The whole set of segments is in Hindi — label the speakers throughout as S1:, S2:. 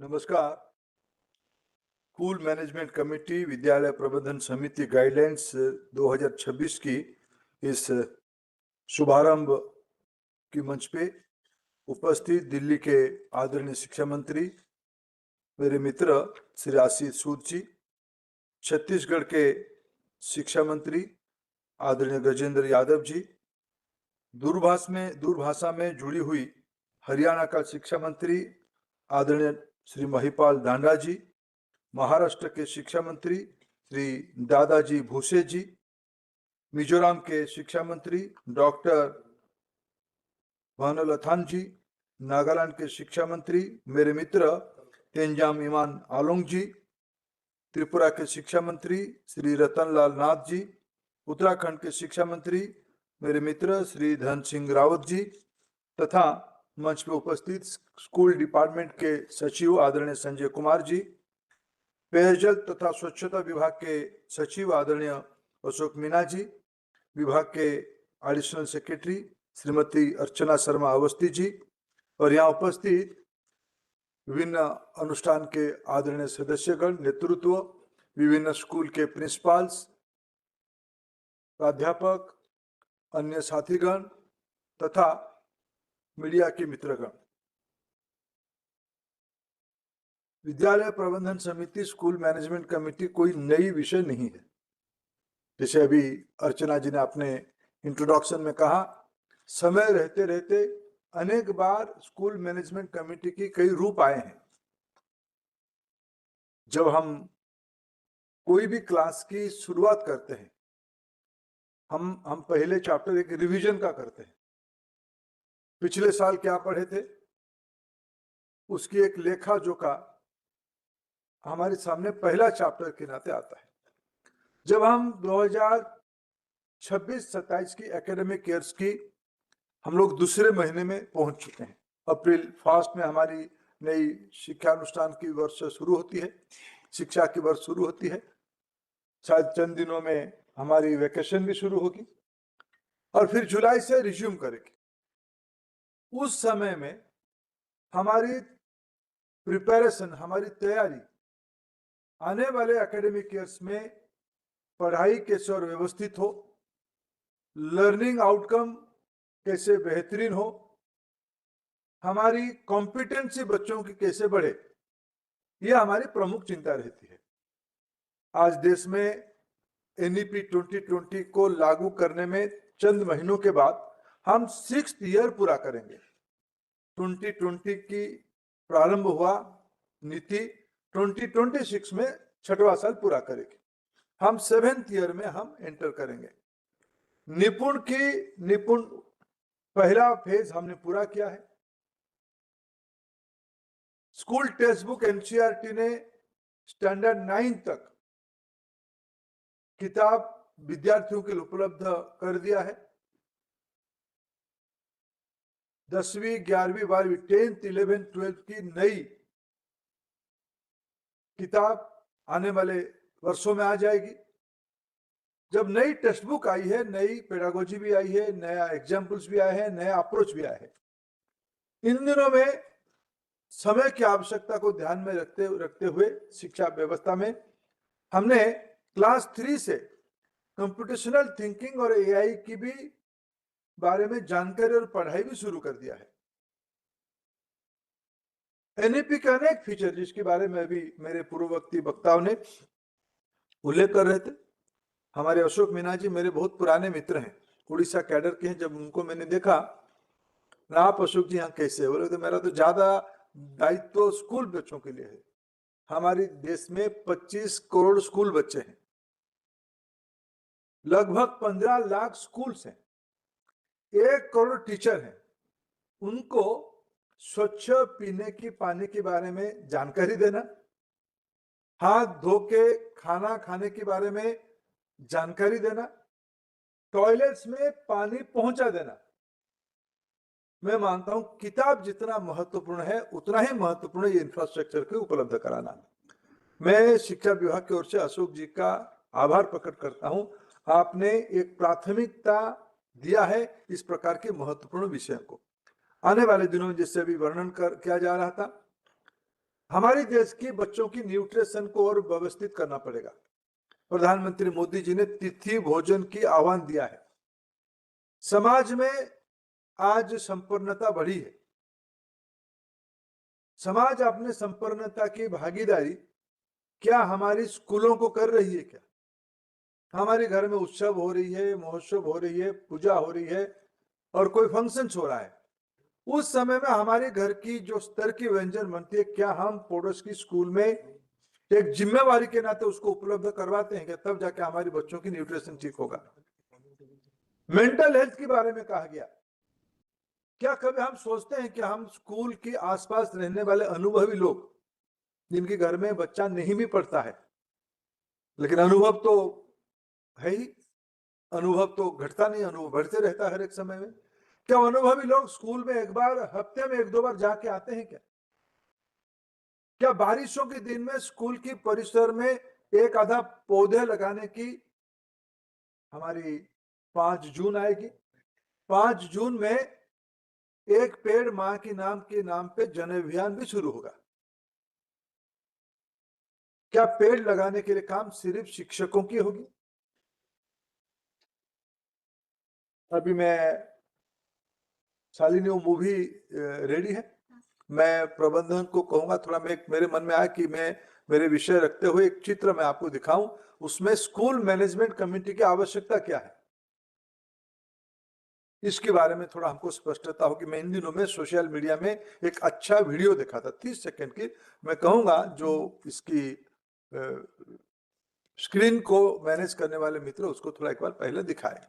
S1: नमस्कार। स्कूल मैनेजमेंट कमेटी विद्यालय प्रबंधन समिति गाइडलाइंस 2026 की इस शुभारंभ की मंच पे उपस्थित दिल्ली के आदरणीय शिक्षा मंत्री मेरे मित्र श्री आशीष सूद जी, छत्तीसगढ़ के शिक्षा मंत्री आदरणीय गजेंद्र यादव जी, दूरभाषा में जुड़ी हुई हरियाणा का शिक्षा मंत्री आदरणीय श्री महिपाल दांडा जी, महाराष्ट्र के शिक्षा मंत्री श्री दादाजी भूसे जी, मिजोरम के शिक्षा मंत्री डॉक्टर भानुलथान जी, नागालैंड के शिक्षा मंत्री मेरे मित्र तेंजाम इमान आलोंग जी, त्रिपुरा के शिक्षा मंत्री श्री रतनलाल नाथ जी, उत्तराखंड के शिक्षा मंत्री मेरे मित्र श्री धन सिंह रावत जी तथा मंच पर उपस्थित स्कूल डिपार्टमेंट के सचिव आदरणीय संजय कुमार जी, पेयजल तथा स्वच्छता विभाग के सचिव आदरणीय अशोक मीना जी, विभाग के एडिशनल सेक्रेटरी श्रीमती अर्चना शर्मा अवस्थी जी और यहाँ उपस्थित विभिन्न अनुष्ठान के आदरणीय सदस्यगण, नेतृत्व, विभिन्न स्कूल के प्रिंसिपल्स, प्राध्यापक, अन्य साथीगण तथा मीडिया के मित्रगण। विद्यालय प्रबंधन समिति स्कूल मैनेजमेंट कमेटी कोई नई विषय नहीं है। जैसे अभी अर्चना जी ने अपने इंट्रोडक्शन में कहा, समय रहते रहते अनेक बार स्कूल मैनेजमेंट कमेटी की कई रूप आए हैं। जब हम कोई भी क्लास की शुरुआत करते हैं, हम पहले चैप्टर एक रिवीजन का करते हैं। पिछले साल क्या पढ़े थे उसकी एक लेखा जोखा हमारे सामने पहला चैप्टर के नाते आता है। जब हम 2026-27 की एकेडमिक ईयर्स की हम लोग दूसरे महीने में पहुंच चुके हैं। अप्रैल फर्स्ट में हमारी नई शिक्षा अनुष्ठान की वर्ष शुरू होती है, शिक्षा की वर्ष शुरू होती है। शायद चंद दिनों में हमारी वेकेशन भी शुरू होगी और फिर जुलाई से रिज्यूम करेगी। उस समय में हमारी प्रिपरेशन, हमारी तैयारी आने वाले एकेडमिक ईयर्स में पढ़ाई कैसे और व्यवस्थित हो, लर्निंग आउटकम कैसे बेहतरीन हो, हमारी कॉम्पिटेंसी बच्चों की कैसे बढ़े, यह हमारी प्रमुख चिंता रहती है। आज देश में एनईपी 2020 को लागू करने में चंद महीनों के बाद हम 6th ईयर पूरा करेंगे। 2020 की प्रारंभ हुआ नीति 2026 में 6वां साल पूरा करेगी। हम 7th ईयर में हम एंटर करेंगे। निपुण पहला फेज हमने पूरा किया है। स्कूल टेक्स्ट बुक एनसीईआरटी ने स्टैंडर्ड 9 तक किताब विद्यार्थियों के लिए उपलब्ध कर दिया है। 10वीं, 11वीं, 12वीं, 10th, 11th, 12th की नई किताब आने वाले वर्षों में आ जाएगी। जब नई टेक्स्ट बुक आई है, नई पेडागोजी भी आई है, नया एग्जाम्पल्स भी आए हैं, नया अप्रोच भी आया है। इन दिनों में समय की आवश्यकता को ध्यान में रखते हुए शिक्षा व्यवस्था में हमने क्लास 3 से कंप्यूटेशनल थिंकिंग और एआई की भी बारे में जानकारी और पढ़ाई भी शुरू कर दिया है। एनईपी के अनेक फीचर जिसके बारे में भी मेरे पूर्ववर्ती वक्ताओं ने उल्लेख कर रहे थे। हमारे अशोक मीना जी मेरे बहुत पुराने मित्र हैं, उड़ीसा कैडर के हैं। जब उनको मैंने देखा, आप अशोक जी यहाँ कैसे, बोले तो मेरा तो ज्यादा दायित्व तो स्कूल बच्चों के लिए है। हमारे देश में 25 करोड़ स्कूल बच्चे हैं, लगभग 15 लाख स्कूल्स हैं, 1 करोड़ टीचर हैं। उनको स्वच्छ पीने की पानी के बारे में जानकारी देना, हाथ धो के खाना खाने के बारे में जानकारी देना, टॉयलेट्स में पानी पहुंचा देना। मैं मानता हूं किताब जितना महत्वपूर्ण है उतना ही महत्वपूर्ण ये इंफ्रास्ट्रक्चर को उपलब्ध कराना। मैं शिक्षा विभाग की ओर से अशोक जी का आभार प्रकट करता हूं। आपने एक प्राथमिकता दिया है इस प्रकार के महत्वपूर्ण विषय को। आने वाले दिनों में जिससे भी वर्णन किया जा रहा था, हमारे देश की बच्चों की न्यूट्रिशन को और व्यवस्थित करना पड़ेगा। प्रधानमंत्री मोदी जी ने तिथि भोजन की आह्वान दिया है। समाज में आज संपन्नता बढ़ी है। समाज अपने संपन्नता की भागीदारी क्या हमारी स्कूलों को कर रही है? क्या हमारे घर में उत्सव हो रही है, महोत्सव हो रही है, पूजा हो रही है और कोई फंक्शन हो रहा है, उस समय में हमारे घर की जो स्तर की व्यंजन बनती है, क्या हम पड़ोस की स्कूल में एक जिम्मेवारी के नाते उसको उपलब्ध करवाते हैं? क्या तब जाके हमारे बच्चों की न्यूट्रिशन ठीक होगा। मेंटल हेल्थ के बारे में कहा गया, क्या कभी हम सोचते हैं कि हम स्कूल के आसपास रहने वाले अनुभवी लोग, जिनके घर में बच्चा नहीं भी पढ़ता है लेकिन अनुभव तो है ही, अनुभव तो घटता नहीं, अनुभव बढ़ते रहता है हर एक समय में, क्या अनुभवी लोग स्कूल में एक बार हफ्ते में 1-2 बार जाके आते हैं? क्या बारिशों के दिन में स्कूल की परिसर में एक आधा पौधे लगाने की हमारी 5 जून आएगी, 5 जून में एक पेड़ मां के नाम पे जन अभियान भी शुरू होगा। क्या पेड़ लगाने के लिए काम सिर्फ शिक्षकों की होगी? अभी मैं शालिनी वो मूवी रेडी है, मैं प्रबंधन को कहूंगा थोड़ा, मेरे मन में आया कि मैं मेरे विषय रखते हुए एक चित्र मैं आपको दिखाऊं, उसमें स्कूल मैनेजमेंट कमेटी की आवश्यकता क्या है, इसके बारे में थोड़ा हमको स्पष्टता हो। कि मैं इन दिनों में सोशल मीडिया में एक अच्छा वीडियो देखा था 30 सेकंड की, मैं कहूंगा जो इसकी स्क्रीन को मैनेज करने वाले मित्र उसको थोड़ा एक बार पहले दिखाए।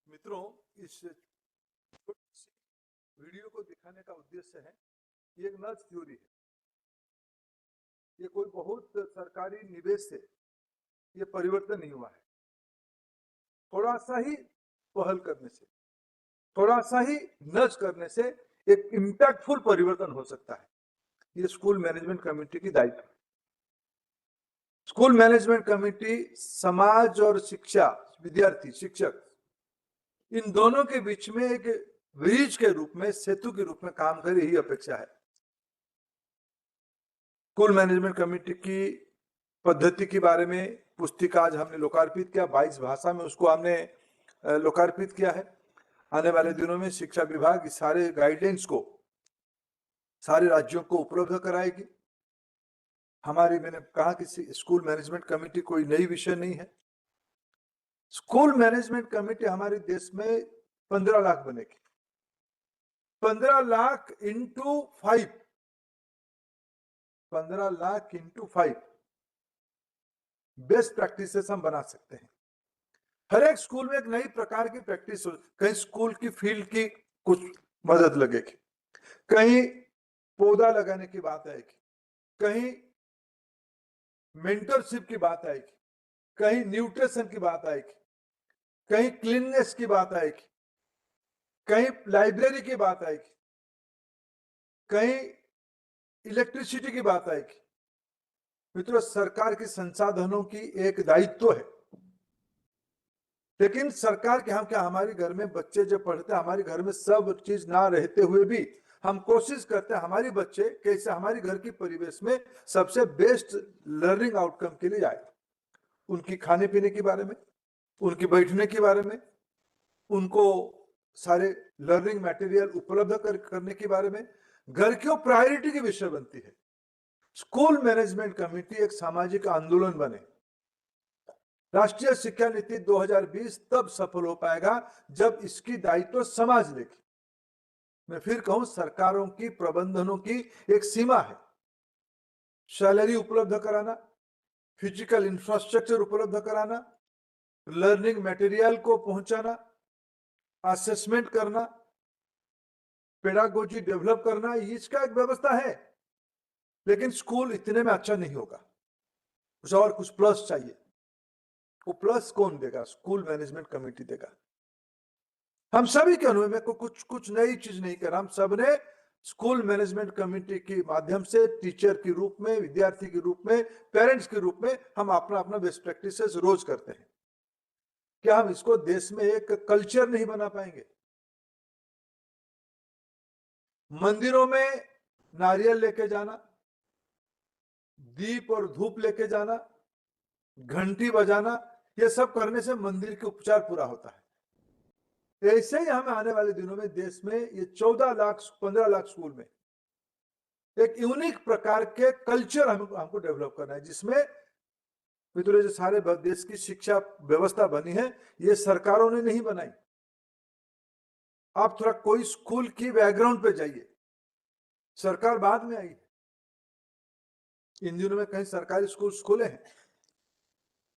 S1: मित्रों, इस वीडियो को दिखाने का उद्देश्य है, ये एक नर्स थ्योरी है, ये कोई बहुत सरकारी निवेश से ये परिवर्तन नहीं हुआ है। थोड़ा सा ही पहल करने से, थोड़ा सा ही नज करने से एक इम्पैक्टफुल परिवर्तन हो सकता है। ये स्कूल मैनेजमेंट कमेटी की दायित्व है। स्कूल मैनेजमेंट कमेटी समाज और शिक्षा, विद्यार्थी, शिक्षक, इन दोनों के बीच में एक ब्रिज के रूप में, सेतु के रूप में काम करे, यही अपेक्षा है। स्कूल मैनेजमेंट कमेटी की पद्धति के बारे में पुस्तिका आज हमने लोकार्पित किया, 22 भाषा में उसको हमने लोकार्पित किया है। आने वाले दिनों में शिक्षा विभाग इस सारे गाइडलाइंस को सारे राज्यों को उपलब्ध कराएगी। मैंने कहा कि स्कूल मैनेजमेंट कमेटी कोई नई विषय नहीं है। स्कूल मैनेजमेंट कमेटी हमारे देश में 15 लाख बनेगी। 15 lakh into 5, 15 lakh into 5 best practices हम बना सकते हैं। हर एक स्कूल में एक नई प्रकार की प्रैक्टिस हो, कहीं स्कूल की फील्ड की कुछ मदद लगेगी, कहीं पौधा लगाने की बात आएगी, कहीं मेंटरशिप की बात आएगी, कहीं न्यूट्रिशन की बात आएगी, कहीं क्लीननेस की बात आएगी, कहीं लाइब्रेरी की बात आएगी, कहीं इलेक्ट्रिसिटी की बात आएगी। मित्रों, सरकार के संसाधनों की एक दायित्व है, लेकिन सरकार के हम क्या, हमारे घर में बच्चे जब पढ़ते हैं, हमारे घर में सब चीज ना रहते हुए भी हम कोशिश करते हैं हमारे बच्चे कैसे हमारे घर की परिवेश में सबसे बेस्ट लर्निंग आउटकम के लिए जाए। उनकी खाने पीने के बारे में, उनकी बैठने के बारे में, उनको सारे लर्निंग मटेरियल उपलब्ध करने के बारे में घर क्यों प्रायोरिटी की विषय बनती है। स्कूल मैनेजमेंट कमेटी एक सामाजिक आंदोलन बने। राष्ट्रीय शिक्षा नीति 2020 तब सफल हो पाएगा जब इसकी दायित्व समाज लेगी। मैं फिर कहूं, सरकारों की प्रबंधनों की एक सीमा है। सैलरी उपलब्ध कराना, फिजिकल इंफ्रास्ट्रक्चर उपलब्ध कराना, लर्निंग मटेरियल को पहुंचाना, असेसमेंट करना, पेडागोजी डेवलप करना, इसका एक व्यवस्था है। लेकिन स्कूल इतने में अच्छा नहीं होगा, कुछ और कुछ प्लस चाहिए। वो प्लस कौन देगा? स्कूल मैनेजमेंट कमेटी देगा। हम सभी के अनुभव में कुछ नई चीज नहीं कर रहा। हम सब ने स्कूल मैनेजमेंट कमेटी के माध्यम से टीचर के रूप में, विद्यार्थी के रूप में, पेरेंट्स के रूप में हम अपना अपना बेस्ट प्रैक्टिसेस रोज करते हैं। क्या हम इसको देश में एक कल्चर नहीं बना पाएंगे? मंदिरों में नारियल लेके जाना, दीप और धूप लेके जाना, घंटी बजाना, ये सब करने से मंदिर के उपचार पूरा होता है। ऐसे ही हमें आने वाले दिनों में देश में ये 14 लाख 15 लाख स्कूल में एक यूनिक प्रकार के कल्चर हमको डेवलप करना है, जिसमें मित्रों जो सारे देश की शिक्षा व्यवस्था बनी है ये सरकारों ने नहीं बनाई। आप थोड़ा कोई स्कूल की बैकग्राउंड पे जाइए, सरकार बाद में आई। इन दिनों में कहीं सरकारी स्कूल खुले हैं,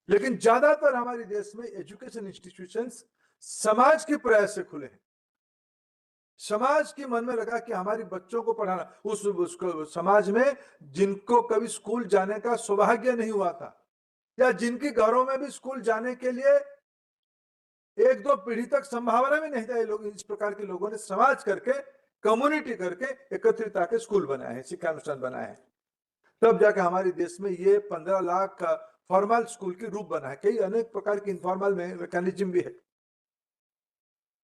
S1: लेकिन ज्यादातर हमारे देश में एजुकेशन इंस्टीट्यूशंस समाज के प्रयास से खुले हैं। समाज के मन में लगा कि हमारी बच्चों को पढ़ाना, उसको समाज में जिनको कभी स्कूल जाने का सौभाग्य नहीं हुआ था, या जिनके घरों में भी स्कूल जाने के लिए एक दो पीढ़ी तक संभावना भी नहीं था, ये लोग, इस प्रकार के लोगों ने समाज करके, कम्युनिटी करके एकत्रित आके स्कूल बनाए हैं, शिक्षानुष्ठान बनाए हैं। तब जाके हमारे देश में ये 15 लाख का फॉर्मल स्कूल की रूप बना है। कई अनेक प्रकार के इनफॉर्मल मैकेनिज्म भी है।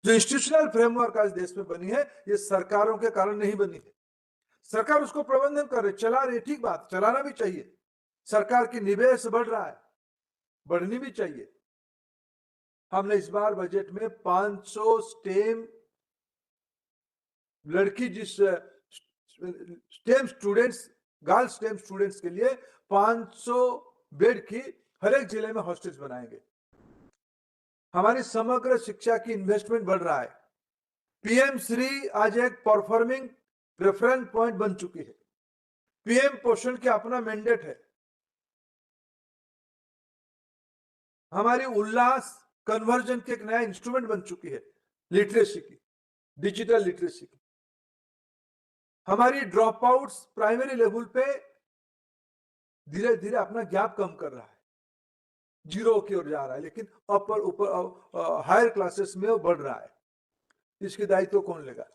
S1: जो इंस्टीट्यूशनल फ्रेमवर्क आज देश में बनी है, ये सरकारों के कारण नहीं बनी है। सरकार उसको प्रबंधन कर रही, चला रही, ठीक बात, चलाना भी चाहिए। सरकार की निवेश बढ़ रहा है, बढ़नी भी चाहिए। हमने इस बार बजट में 500 स्टेम लड़की, जिस stem students, girls stem students के लिए 500 बेड की हर एक जिले में हॉस्टल्स बनाएंगे। हमारी समग्र शिक्षा की इन्वेस्टमेंट बढ़ रहा है। पीएम श्री आज एक परफॉर्मिंग रेफरेंस पॉइंट बन चुकी है। पीएम पोषण के अपना मैंडेट है। हमारी उल्लास कन्वर्जन की एक नया इंस्ट्रूमेंट बन चुकी है, लिटरेसी की, डिजिटल लिटरेसी की। हमारी ड्रॉप आउट्स प्राइमरी लेवल पे धीरे धीरे अपना गैप कम कर रहा है, जीरो की ओर जा रहा है, लेकिन ऊपर हायर क्लासेस में वो बढ़ रहा है। इसकी दायित्व कौन लेगा?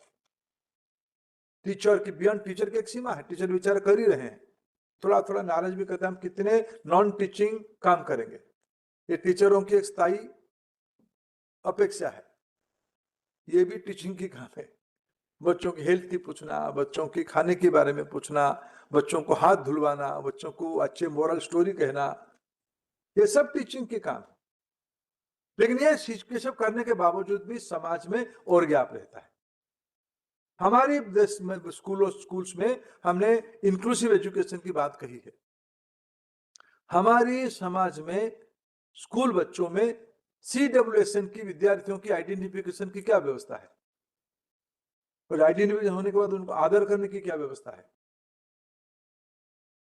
S1: टीचर की, बियॉन्ड टीचर की एक सीमा है, टीचर विचार कर ही रहे हैं। थोड़ा थोड़ा नाराज भी करते हैं, हम कितने नॉन टीचिंग काम करेंगे। ये टीचरों की एक स्थायी अपेक्षा है, ये भी टीचिंग की काम है। बच्चों की हेल्थ की पूछना, बच्चों की खाने के बारे में पूछना, बच्चों को हाथ धुलवाना, बच्चों को अच्छे मोरल स्टोरी कहना, ये सब टीचिंग के काम है। लेकिन ये सब करने के बावजूद भी समाज में और गैप रहता है। हमारी देश में स्कूल्स में हमने इंक्लूसिव एजुकेशन की बात कही है। हमारी समाज में स्कूल बच्चों में CWSN की, विद्यार्थियों की आइडेंटिफिकेशन की क्या व्यवस्था है? और आइडेंटिफिकेशन होने के बाद उनको आदर करने की क्या व्यवस्था है?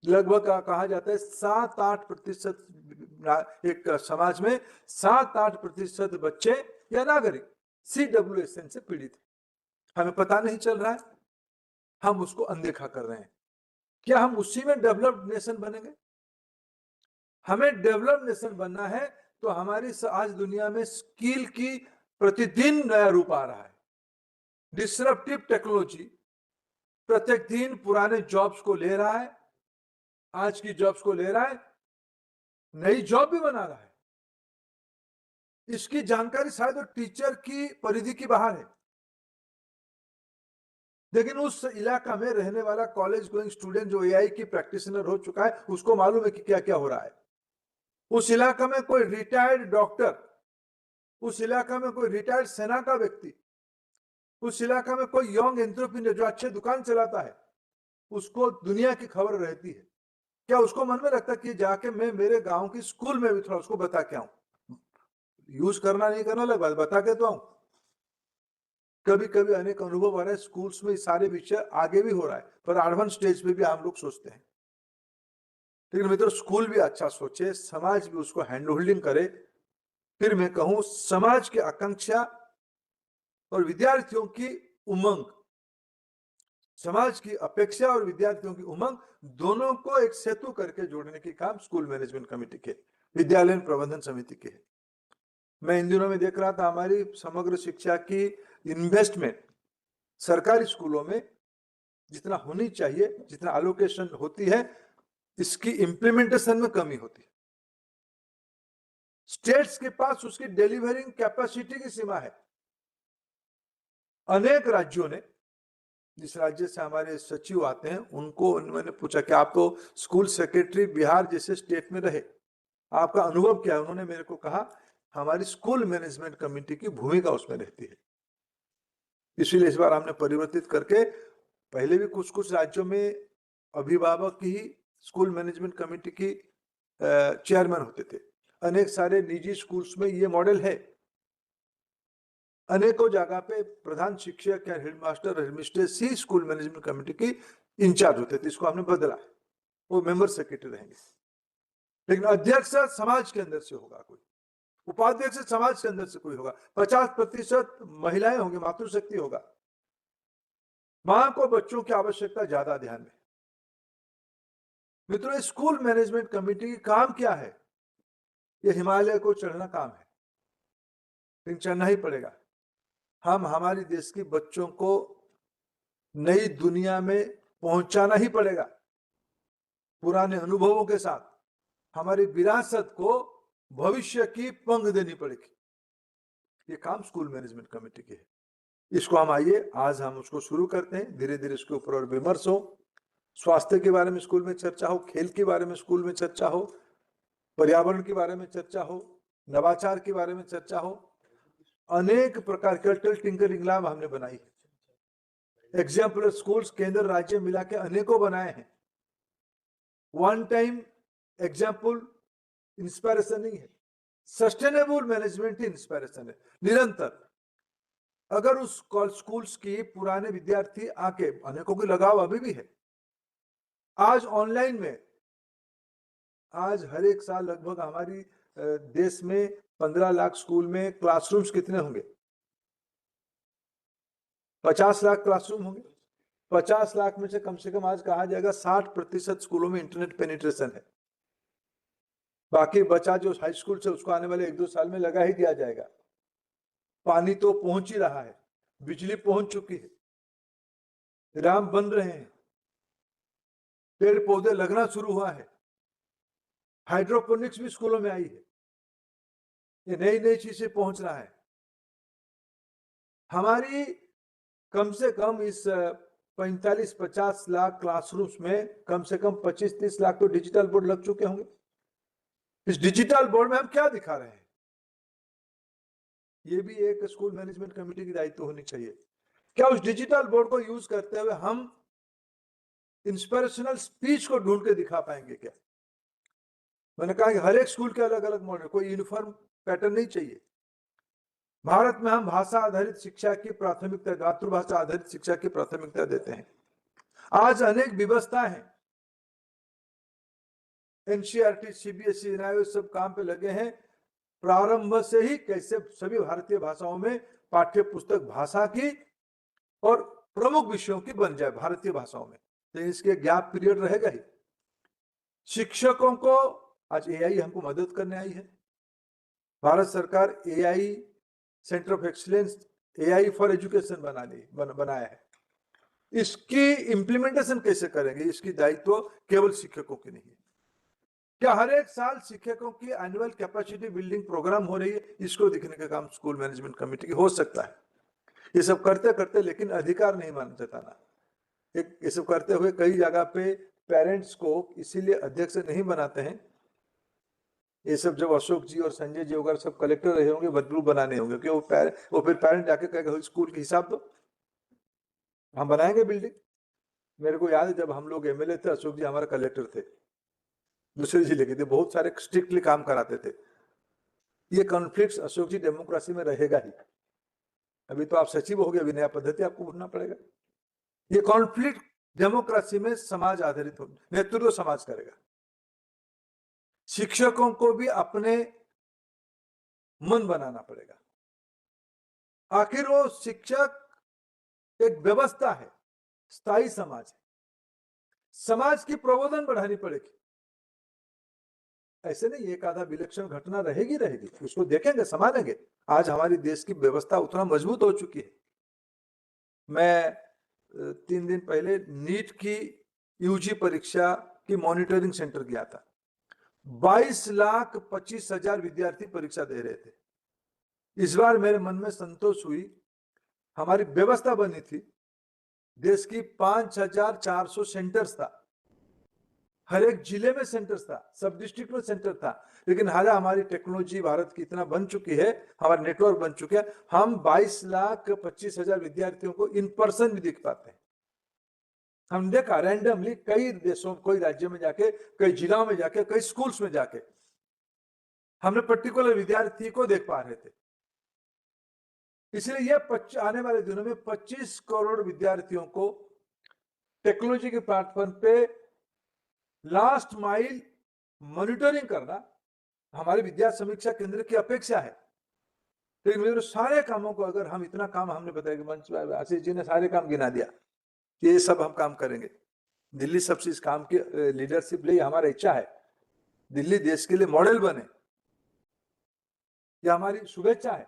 S1: लगभग कहा जाता है 7-8% एक समाज में 7-8% बच्चे या नागरिक CWSN से पीड़ित है। हमें पता नहीं चल रहा है, हम उसको अनदेखा कर रहे हैं। क्या हम उसी में डेवलप्ड नेशन बनेंगे? हमें डेवलप्ड नेशन बनना है तो हमारी आज दुनिया में स्किल की प्रतिदिन नया रूप आ रहा है। डिसरप्टिव टेक्नोलॉजी प्रत्येक दिन पुराने जॉब्स को ले रहा है, आज की जॉब्स को ले रहा है, नई जॉब भी बना रहा है। इसकी जानकारी शायद टीचर की परिधि की बाहर है, लेकिन उस इलाका में रहने वाला कॉलेज गोइंग स्टूडेंट जो AI की प्रैक्टिशनर हो चुका है, उसको मालूम है कि क्या क्या हो रहा है। उस इलाका में कोई रिटायर्ड डॉक्टर उस इलाका में कोई रिटायर्ड सेना का व्यक्ति, उस इलाका में कोई यंग एंटरप्रेन्योर जो अच्छे दुकान चलाता है, उसको दुनिया की खबर रहती है, क्या उसको मन में रखता कि जाके मैं मेरे गांव की स्कूल में भी थोड़ा उसको बता के आऊं? यूज करना नहीं करना अलग बात, बता के तो आऊं। कभी कभी अनेक अनुभव आ रहे हैं, स्कूल्स में सारे विषय आगे भी हो रहा है, पर एडवांस स्टेज पे भी हम लोग सोचते हैं। लेकिन मित्रों, स्कूल भी अच्छा सोचे, समाज भी उसको हैंड होल्डिंग करे। फिर मैं कहूं, समाज की आकांक्षा और विद्यार्थियों की उमंग, समाज की अपेक्षा और विद्यार्थियों की उमंग, दोनों को एक सेतु करके जोड़ने की काम स्कूल मैनेजमेंट कमेटी के, विद्यालय प्रबंधन समिति के है। मैं इन दिनों में देख रहा था, हमारी समग्र शिक्षा की इन्वेस्टमेंट सरकारी स्कूलों में जितना होनी चाहिए, जितना एलोकेशन होती है, इसकी इंप्लीमेंटेशन में कमी होती है। स्टेट्स के पास उसकी डिलीवरिंग कैपेसिटी की सीमा है। अनेक राज्यों ने, जिस राज्य से हमारे सचिव आते हैं, उनको मैंने पूछा कि आप तो स्कूल सेक्रेटरी बिहार जैसे स्टेट में रहे, आपका अनुभव क्या है? उन्होंने मेरे को कहा, हमारी स्कूल मैनेजमेंट कमेटी की भूमिका उसमें रहती है। इसीलिए इस बार हमने परिवर्तित करके, पहले भी कुछ कुछ राज्यों में अभिभावक ही स्कूल मैनेजमेंट कमेटी की चेयरमैन होते थे। अनेक सारे निजी स्कूल्स में ये मॉडल है। अनेकों जगह पे प्रधान शिक्षक या हेडमास्टर, हेडमिस्ट्रेस ही स्कूल मैनेजमेंट कमेटी की इंचार्ज होते थे। इसको हमने बदला, वो मेंबर सेक्रेटरी रहेंगे। लेकिन अध्यक्ष समाज के अंदर से होगा कोई, उपाध्यक्ष समाज के अंदर से कोई होगा, 50% महिलाएं होंगी, मातृशक्ति होगा। मां को बच्चों की आवश्यकता ज्यादा ध्यान में। मित्रों, स्कूल मैनेजमेंट कमेटी की काम क्या है? ये हिमालय को चढ़ना काम है, लेकिन चढ़ना ही पड़ेगा। हम हमारी देश के बच्चों को नई दुनिया में पहुंचाना ही पड़ेगा। पुराने अनुभवों के साथ हमारी विरासत को भविष्य की पंख देनी पड़ेगी। ये काम स्कूल मैनेजमेंट कमेटी की है। इसको हम आइए आज हम उसको शुरू करते हैं, धीरे धीरे इसके ऊपर और विमर्श हो। स्वास्थ्य के बारे में स्कूल में चर्चा हो, खेल के बारे में स्कूल में चर्चा हो, पर्यावरण के बारे में चर्चा हो, नवाचार के बारे में चर्चा हो। अनेक प्रकार कल्चरल टिंकरिंग लैब हमने बनाई है। एग्जाम्पलर स्कूल्स केंद्र राज्य मिला के अनेकों बनाए हैं। वन टाइम एग्जाम्पल इंस्पायरेशन नहीं है, सस्टेनेबल मैनेजमेंट ही इंस्पायरेशन है, निरंतर। अगर उस स्कूल्स की पुराने विद्यार्थी आके, अनेकों की लगाव अभी भी है। आज ऑनलाइन में, आज हर एक साल लगभग हमारी देश में 15 लाख स्कूल में क्लासरूम्स कितने होंगे? 50 लाख क्लासरूम होंगे। 50 लाख में से कम आज कहा जाएगा 60% स्कूलों में इंटरनेट पेनिट्रेशन है। बाकी बचा जो हाई स्कूल से, उसको आने वाले 1-2 साल में लगा ही दिया जाएगा। पानी तो पहुंच ही रहा है, बिजली पहुंच चुकी है, राम बन रहे हैं, पेड़ पौधे लगना शुरू हुआ है, हाइड्रोपोनिक्स भी स्कूलों में आई है। ये नई नई चीजें पहुंच रहा है। हमारी कम से कम इस 45-50 लाख क्लासरूम्स में कम से कम 25-30 लाख तो डिजिटल बोर्ड लग चुके होंगे। इस डिजिटल बोर्ड में हम क्या दिखा रहे हैं? ये भी एक स्कूल मैनेजमेंट कमेटी की दायित्व होनी चाहिए। क्या उस डिजिटल बोर्ड को यूज करते हुए हम इंस्पिरेशनल स्पीच को ढूंढ के दिखा पाएंगे क्या? मैंने कहा कि हर एक स्कूल के अलग अलग मॉडल, कोई यूनिफॉर्म पैटर्न नहीं चाहिए। भारत में हम भाषा आधारित शिक्षा की प्राथमिकता, मातृभाषा आधारित शिक्षा की प्राथमिकता देते हैं। आज अनेक व्यवस्था है, एनसीईआरटी, सीबीएसई, सब काम पे लगे हैं। प्रारंभ से ही कैसे सभी भारतीय भाषाओं में पाठ्य पुस्तक भाषा की और प्रमुख विषयों की बन जाए भारतीय भाषाओं में, तो इसके गैप पीरियड रहेगा ही। शिक्षकों को आज एआई हमको मदद करने आई है। भारत सरकार AI centre of excellence, AI for education बनाया है। इसकी इंप्लीमेंटेशन कैसे करेंगे, इसकी दायित्व केवल शिक्षकों की नहीं है। क्या हर एक साल शिक्षकों की एनुअल कैपेसिटी बिल्डिंग प्रोग्राम हो रही है? इसको दिखने का काम स्कूल मैनेजमेंट कमेटी की हो सकता है। ये सब करते करते लेकिन अधिकार नहीं मान जताना। ये सब करते हुए कई जगह पे पेरेंट्स को इसीलिए अध्यक्ष नहीं बनाते हैं ये सब जब अशोक जी और संजय जी वगैरह सब कलेक्टर रहे होंगे, बदलू बनाने होंगे कि वो फिर पेरेंट जाके कहेगा स्कूल के हिसाब दो, हम बनाएंगे बिल्डिंग। मेरे को याद है जब हम लोग एमएलए थे, अशोक जी हमारे कलेक्टर थे, दूसरे जिले के थे, बहुत सारे स्ट्रिक्टली काम कराते थे। ये कॉन्फ्लिक्ट अशोक जी डेमोक्रेसी में रहेगा ही। अभी तो आप सचिव हो गए, अभी नया पद्धति आपको ढूंढना पड़ेगा। ये कॉन्फ्लिक्ट डेमोक्रेसी में समाज आधारित हो, नेतृत्व समाज करेगा। शिक्षकों को भी अपने मन बनाना पड़ेगा। आखिर वो शिक्षक एक व्यवस्था है, स्थायी समाज है, समाज की प्रबोधन बढ़ानी पड़ेगी। ऐसे नहीं एक आधा विलक्षण घटना रहेगी, उसको देखेंगे, संभालेंगे। आज हमारी देश की व्यवस्था उतना मजबूत हो चुकी है। मैं 3 दिन पहले नीट की यूजी परीक्षा की मॉनिटरिंग सेंटर गया था। 22,25,000 विद्यार्थी परीक्षा दे रहे थे। इस बार मेरे मन में संतोष हुई, हमारी व्यवस्था बनी थी, देश की 5,400 सेंटर्स था, हर एक जिले में सेंटर्स था, सब डिस्ट्रिक्ट में सेंटर था। लेकिन हालांकि हमारी टेक्नोलॉजी भारत की इतना बन चुकी है, हमारा नेटवर्क बन चुका है, हम 22,25,000 विद्यार्थियों को इन पर्सन भी दिख पाते हैं। हम देखा रैंडमली कई देशों, कई राज्यों में जाके, कई जिलों में जाके, कई स्कूल्स में जाके हमने पर्टिकुलर विद्यार्थी को देख पा रहे थे। इसलिए ये आने वाले दिनों में 25 करोड़ विद्यार्थियों को टेक्नोलॉजी के प्लेटफॉर्म पे लास्ट माइल मॉनिटरिंग करना हमारे विद्या समीक्षा केंद्र की अपेक्षा है। लेकिन मेरे सारे कामों को, अगर हम इतना काम हमने बताया कि मंच आशीष जी ने सारे काम गिना दिया, ये सब हम काम करेंगे। दिल्ली सबसे इस काम की लीडरशिप ले, हमारी इच्छा है दिल्ली देश के लिए मॉडल बने, यह हमारी शुभेच्छा है।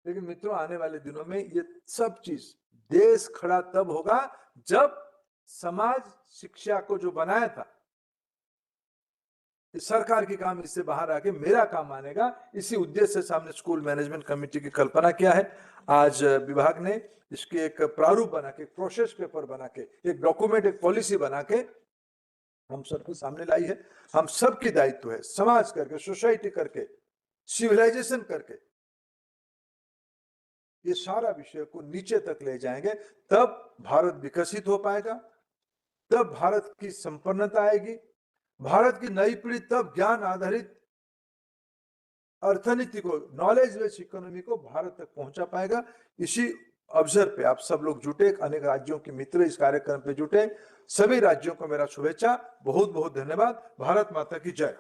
S1: लेकिन मित्रों, आने वाले दिनों में ये सब चीज देश खड़ा तब होगा जब समाज शिक्षा को जो बनाया था, सरकार के काम इससे बाहर आके मेरा काम मानेगा। इसी उद्देश्य से हमने स्कूल मैनेजमेंट कमेटी की कल्पना किया है। आज विभाग ने इसकी एक प्रारूप बना के, प्रोसेस पेपर बना के, एक डॉक्यूमेंट, एक पॉलिसी बना के हम सबके सामने लाई है। हम सबकी दायित्व है, समाज करके, सोसाइटी करके, सिविलाइजेशन करके ये सारा विषय को नीचे तक ले जाएंगे, तब भारत विकसित हो पाएगा, तब भारत की संपन्नता आएगी। भारत की नई पीढ़ी तब ज्ञान आधारित अर्थनीति को, नॉलेज बेस्ड इकोनॉमी को भारत तक पहुंचा पाएगा। इसी अवसर पे आप सब लोग जुटे, अनेक राज्यों के मित्र इस कार्यक्रम पे जुटे, सभी राज्यों को मेरा शुभेच्छा, बहुत बहुत धन्यवाद। भारत माता की जय।